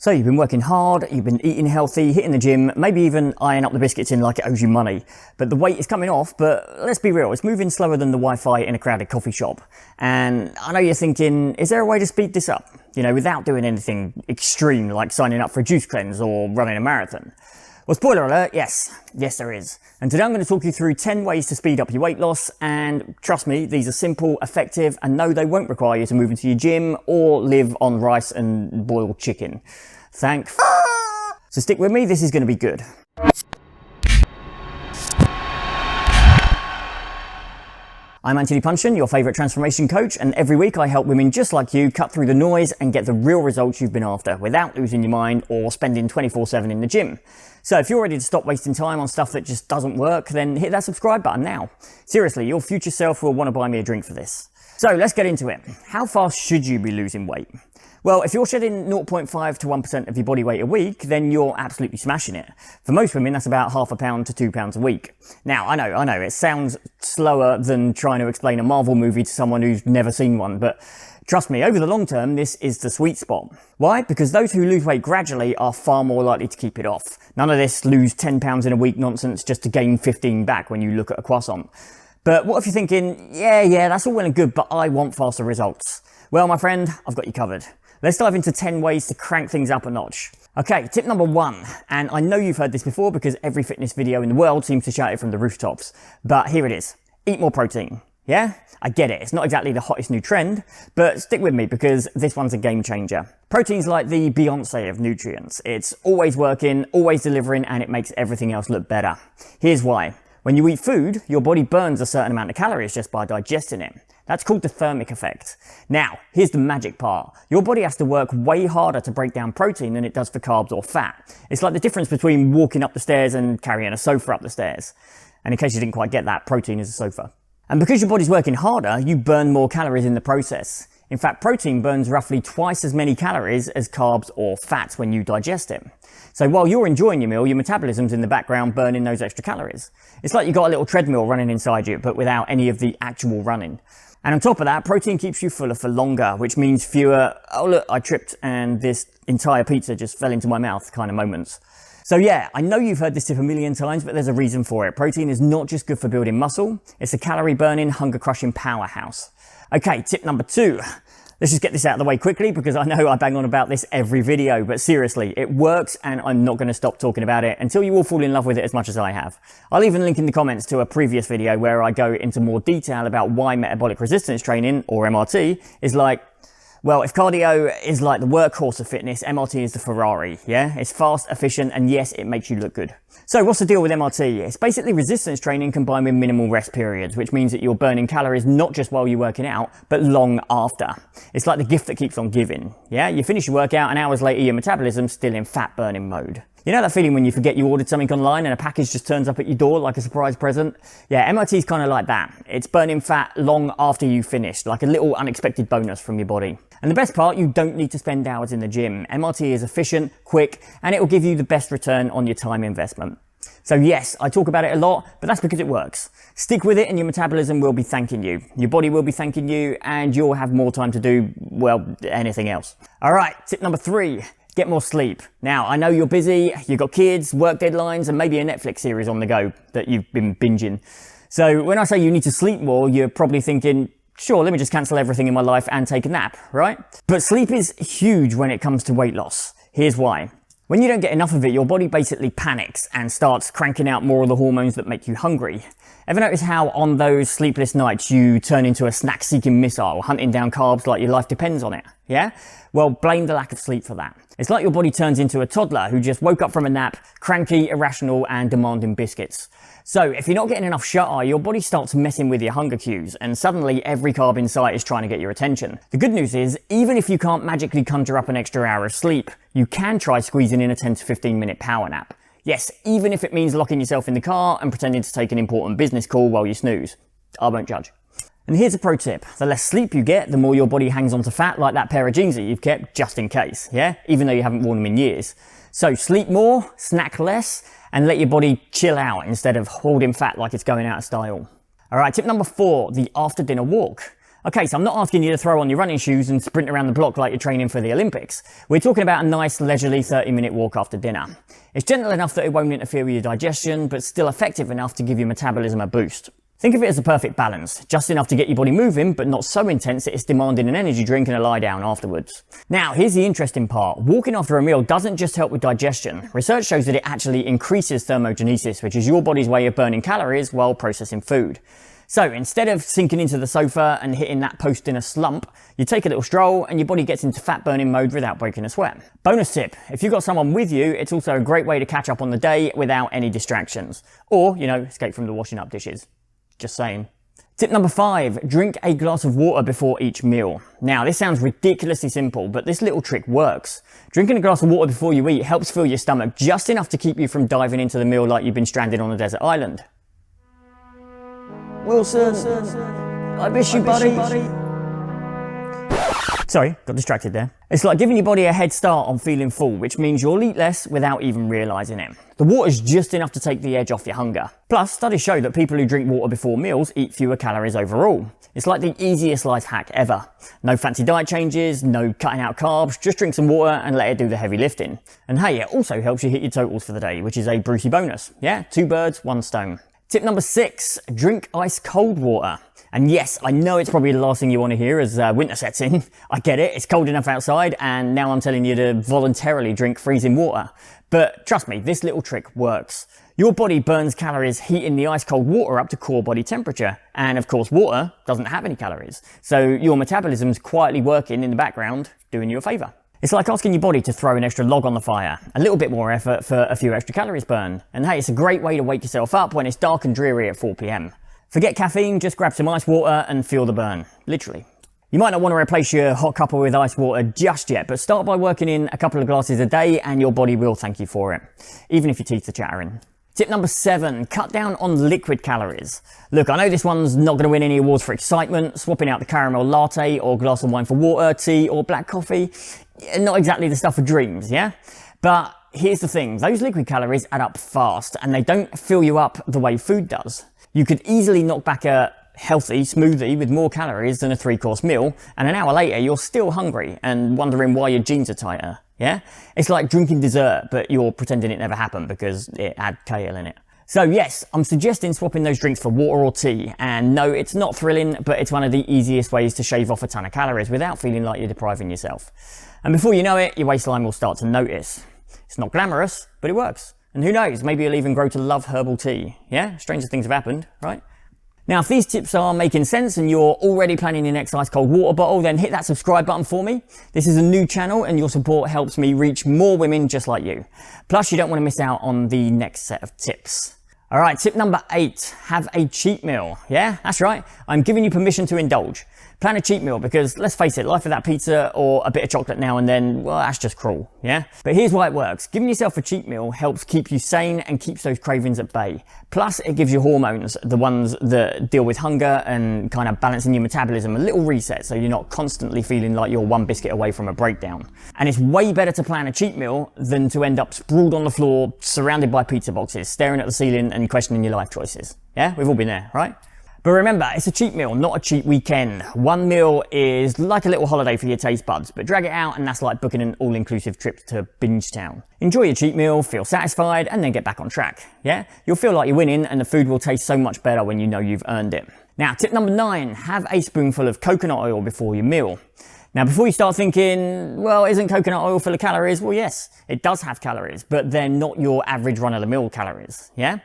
So you've been working hard, you've been eating healthy, hitting the gym, maybe even eyeing up the biscuits in like it owes you money. But the weight is coming off, but let's be real, it's moving slower than the Wi-Fi in a crowded coffee shop. And I know you're thinking, is there a way to speed this up? You know, without doing anything extreme like signing up for a juice cleanse or running a marathon. Well, spoiler alert, yes there is. And today I'm going to talk you through 10 ways to speed up your weight loss, and trust me, these are simple, effective, and no, they won't require you to move into your gym or live on rice and boiled chicken. So stick with me, this is going to be good. I'm Anthony Punchin, your favourite transformation coach, and every week I help women just like you cut through the noise and get the real results you've been after without losing your mind or spending 24/7 in the gym. So if you're ready to stop wasting time on stuff that just doesn't work, then hit that subscribe button now. Seriously, your future self will want to buy me a drink for this. So let's get into it. How fast should you be losing weight? Well, if you're shedding 0.5 to 1% of your body weight a week, then you're absolutely smashing it. For most women, that's about half a pound to 2 pounds a week. Now, I know, it sounds slower than trying to explain a Marvel movie to someone who's never seen one, but trust me, over the long term, this is the sweet spot. Why? Because those who lose weight gradually are far more likely to keep it off. None of this lose 10 pounds in a week nonsense just to gain 15 back when you look at a croissant. But what if you're thinking, yeah, that's all well and good, but I want faster results? Well, my friend, I've got you covered. Let's dive into 10 ways to crank things up a notch. Okay, tip number 1, and I know you've heard this before because every fitness video in the world seems to shout it from the rooftops, but here it is. Eat more protein. Yeah? I get it, it's not exactly the hottest new trend, but stick with me because this one's a game changer. Protein's like the Beyonce of nutrients. It's always working, always delivering, and it makes everything else look better. Here's why. When you eat food, your body burns a certain amount of calories just by digesting it. That's called the thermic effect. Now, here's the magic part. Your body has to work way harder to break down protein than it does for carbs or fat. It's like the difference between walking up the stairs and carrying a sofa up the stairs. And in case you didn't quite get that, protein is a sofa. And because your body's working harder, you burn more calories in the process. In fact, protein burns roughly twice as many calories as carbs or fats when you digest it. So while you're enjoying your meal, your metabolism's in the background burning those extra calories. It's like you've got a little treadmill running inside you, but without any of the actual running. And on top of that, protein keeps you fuller for longer, which means fewer, oh look, I tripped and this entire pizza just fell into my mouth kind of moments. So yeah, I know you've heard this tip a million times, but there's a reason for it. Protein is not just good for building muscle, it's a calorie burning, hunger crushing powerhouse. Okay, tip number 2. Let's just get this out of the way quickly because I know I bang on about this every video, but seriously, it works and I'm not going to stop talking about it until you all fall in love with it as much as I have. I'll even link in the comments to a previous video where I go into more detail about why metabolic resistance training, or MRT, is like, well, if cardio is like the workhorse of fitness, MRT is the Ferrari, yeah? It's fast, efficient, and yes, it makes you look good. So what's the deal with MRT? It's basically resistance training combined with minimal rest periods, which means that you're burning calories not just while you're working out, but long after. It's like the gift that keeps on giving, yeah? You finish your workout and hours later your metabolism's still in fat burning mode. You know that feeling when you forget you ordered something online and a package just turns up at your door like a surprise present? Yeah, MRT's kind of like that. It's burning fat long after you finished, like a little unexpected bonus from your body. And the best part, you don't need to spend hours in the gym. MRT is efficient, quick, and it will give you the best return on your time investment. So yes, I talk about it a lot, but that's because it works. Stick with it and your metabolism will be thanking you. Your body will be thanking you, and you'll have more time to do, well, anything else. All right, tip number 3. Get more sleep. Now, I know you're busy, you've got kids, work deadlines, and maybe a Netflix series on the go that you've been binging. So when I say you need to sleep more, you're probably thinking, sure, let me just cancel everything in my life and take a nap, right? But sleep is huge when it comes to weight loss. Here's why. When you don't get enough of it, your body basically panics and starts cranking out more of the hormones that make you hungry. Ever notice how on those sleepless nights you turn into a snack-seeking missile, hunting down carbs like your life depends on it, yeah? Well, blame the lack of sleep for that. It's like your body turns into a toddler who just woke up from a nap, cranky, irrational, and demanding biscuits. So if you're not getting enough shut-eye, your body starts messing with your hunger cues, and suddenly every carb in sight is trying to get your attention. The good news is, even if you can't magically conjure up an extra hour of sleep, you can try squeezing in a 10 to 15 minute power nap. Yes, even if it means locking yourself in the car and pretending to take an important business call while you snooze. I won't judge. And here's a pro tip. The less sleep you get, the more your body hangs on to fat, like that pair of jeans that you've kept just in case, yeah? Even though you haven't worn them in years. So sleep more, snack less, and let your body chill out instead of holding fat like it's going out of style. All right, tip number 4, the after dinner walk. Okay, so I'm not asking you to throw on your running shoes and sprint around the block like you're training for the Olympics. We're talking about a nice leisurely 30-minute walk after dinner. It's gentle enough that it won't interfere with your digestion, but still effective enough to give your metabolism a boost. Think of it as a perfect balance, just enough to get your body moving, but not so intense that it's demanding an energy drink and a lie down afterwards. Now, here's the interesting part. Walking after a meal doesn't just help with digestion. Research shows that it actually increases thermogenesis, which is your body's way of burning calories while processing food. So instead of sinking into the sofa and hitting that post-dinner slump, you take a little stroll and your body gets into fat burning mode without breaking a sweat. Bonus tip, if you've got someone with you, it's also a great way to catch up on the day without any distractions. Or, escape from the washing up dishes. Just saying. Tip number 5, drink a glass of water before each meal. Now, this sounds ridiculously simple, but this little trick works. Drinking a glass of water before you eat helps fill your stomach just enough to keep you from diving into the meal like you've been stranded on a desert island. Wilson, I miss you, buddy. Sorry, got distracted there. It's like giving your body a head start on feeling full, which means you'll eat less without even realising it. The water's just enough to take the edge off your hunger. Plus, studies show that people who drink water before meals eat fewer calories overall. It's like the easiest life hack ever. No fancy diet changes, no cutting out carbs, just drink some water and let it do the heavy lifting. And hey, it also helps you hit your totals for the day, which is a Brucey bonus. Yeah, 2 birds, 1 stone. Tip number 6, drink ice cold water. And yes, I know it's probably the last thing you want to hear as winter sets in. I get it, it's cold enough outside, and now I'm telling you to voluntarily drink freezing water. But trust me, this little trick works. Your body burns calories heating the ice cold water up to core body temperature. And of course, water doesn't have any calories. So your metabolism's quietly working in the background, doing you a favour. It's like asking your body to throw an extra log on the fire. A little bit more effort for a few extra calories burned. And hey, it's a great way to wake yourself up when it's dark and dreary at 4 p.m. Forget caffeine, just grab some ice water and feel the burn. Literally. You might not want to replace your hot cuppa with ice water just yet, but start by working in a couple of glasses a day and your body will thank you for it, even if your teeth are chattering. Tip number 7, cut down on liquid calories. Look, I know this one's not going to win any awards for excitement, swapping out the caramel latte or glass of wine for water, tea or black coffee. Not exactly the stuff of dreams, yeah? But here's the thing, those liquid calories add up fast and they don't fill you up the way food does. You could easily knock back a healthy smoothie with more calories than a 3-course meal, and an hour later you're still hungry and wondering why your jeans are tighter, yeah? It's like drinking dessert, but you're pretending it never happened because it had kale in it. So yes, I'm suggesting swapping those drinks for water or tea, and no, it's not thrilling, but it's one of the easiest ways to shave off a ton of calories without feeling like you're depriving yourself. And before you know it, your waistline will start to notice. It's not glamorous, but it works. And who knows, maybe you'll even grow to love herbal tea. Yeah, stranger things have happened, right? Now, if these tips are making sense and you're already planning your next ice cold water bottle, then hit that subscribe button for me. This is a new channel and your support helps me reach more women just like you. Plus, you don't want to miss out on the next set of tips. All right, tip number 8, have a cheat meal. Yeah, that's right. I'm giving you permission to indulge. Plan a cheat meal because, let's face it, life without pizza or a bit of chocolate now and then, well, that's just cruel, yeah? But here's why it works. Giving yourself a cheat meal helps keep you sane and keeps those cravings at bay. Plus, it gives your hormones, the ones that deal with hunger and kind of balancing your metabolism, a little reset so you're not constantly feeling like you're one biscuit away from a breakdown. And it's way better to plan a cheat meal than to end up sprawled on the floor, surrounded by pizza boxes, staring at the ceiling and questioning your life choices. Yeah, we've all been there, right? But remember, it's a cheat meal, not a cheat weekend. One meal is like a little holiday for your taste buds, but drag it out and that's like booking an all-inclusive trip to Binge Town. Enjoy your cheat meal, feel satisfied, and then get back on track, yeah? You'll feel like you're winning and the food will taste so much better when you know you've earned it. Now, tip number 9, have a spoonful of coconut oil before your meal. Now, before you start thinking, well, isn't coconut oil full of calories? Well, yes, it does have calories, but they're not your average run-of-the-mill calories, yeah?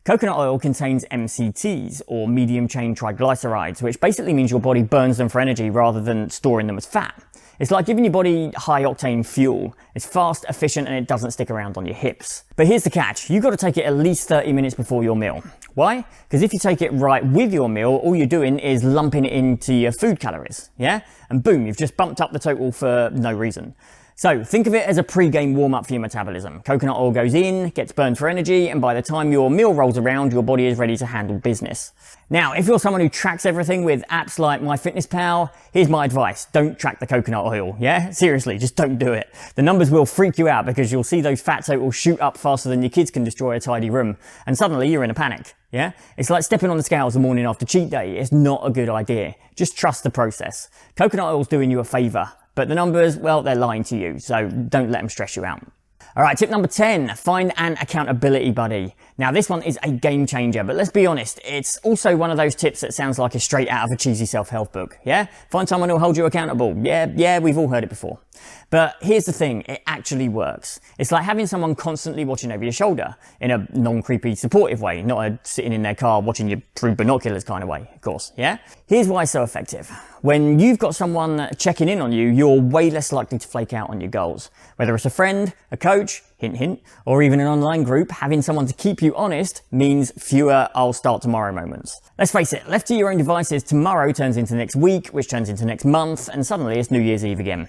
Coconut oil contains MCTs, or medium chain triglycerides, which basically means your body burns them for energy rather than storing them as fat. It's like giving your body high octane fuel. It's fast, efficient, and it doesn't stick around on your hips. But here's the catch, you've got to take it at least 30 minutes before your meal. Why? Because if you take it right with your meal, all you're doing is lumping it into your food calories, yeah? And boom, you've just bumped up the total for no reason. So think of it as a pre-game warm-up for your metabolism. Coconut oil goes in, gets burned for energy, and by the time your meal rolls around, your body is ready to handle business. Now, if you're someone who tracks everything with apps like MyFitnessPal, here's my advice. Don't track the coconut oil, yeah? Seriously, just don't do it. The numbers will freak you out because you'll see those fat totals shoot up faster than your kids can destroy a tidy room, and suddenly you're in a panic, yeah? It's like stepping on the scales the morning after cheat day. It's not a good idea. Just trust the process. Coconut oil's doing you a favor. But the numbers, well, they're lying to you, so don't let them stress you out. All right, tip number 10, find an accountability buddy. Now, this one is a game changer, but let's be honest, it's also one of those tips that sounds like a straight out of a cheesy self-help book, yeah? Find someone who'll hold you accountable. Yeah, we've all heard it before. But here's the thing, it actually works. It's like having someone constantly watching over your shoulder in a non-creepy, supportive way, not a sitting in their car watching you through binoculars kind of way, of course, yeah? Here's why it's so effective. When you've got someone checking in on you, you're way less likely to flake out on your goals. Whether it's a friend, a coach, hint hint, or even an online group, having someone to keep you honest means fewer I'll start tomorrow moments. Let's face it, left to your own devices, tomorrow turns into next week, which turns into next month, and suddenly it's New Year's Eve again.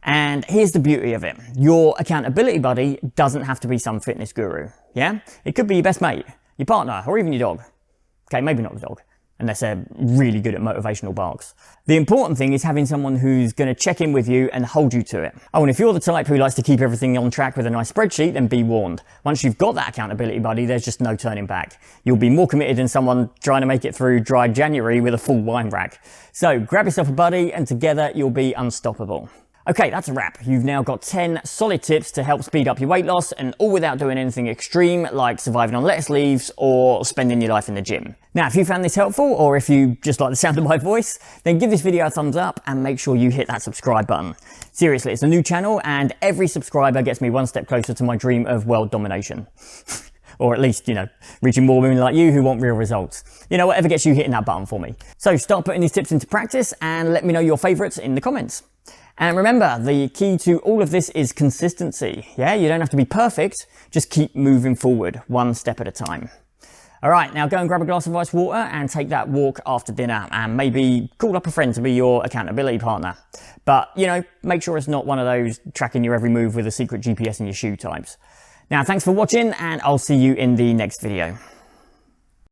And here's the beauty of it. Your accountability buddy doesn't have to be some fitness guru, yeah? It could be your best mate, your partner, or even your dog. Okay, maybe not the dog, unless they're really good at motivational barks. The important thing is having someone who's going to check in with you and hold you to it. Oh, and if you're the type who likes to keep everything on track with a nice spreadsheet, then be warned. Once you've got that accountability buddy, there's just no turning back. You'll be more committed than someone trying to make it through dry January with a full wine rack. So grab yourself a buddy and together you'll be unstoppable. Okay, that's a wrap. You've now got 10 solid tips to help speed up your weight loss, and all without doing anything extreme like surviving on lettuce leaves or spending your life in the gym. Now, if you found this helpful, or if you just like the sound of my voice, then give this video a thumbs up and make sure you hit that subscribe button. Seriously, it's a new channel and every subscriber gets me one step closer to my dream of world domination. Or at least, reaching more women like you who want real results. Whatever gets you hitting that button for me. So start putting these tips into practice and let me know your favorites in the comments. And remember, the key to all of this is consistency. Yeah, you don't have to be perfect, just keep moving forward, one step at a time. All right, now go and grab a glass of ice water and take that walk after dinner and maybe call up a friend to be your accountability partner. But, make sure it's not one of those tracking your every move with a secret GPS in your shoe types. Now, thanks for watching and I'll see you in the next video.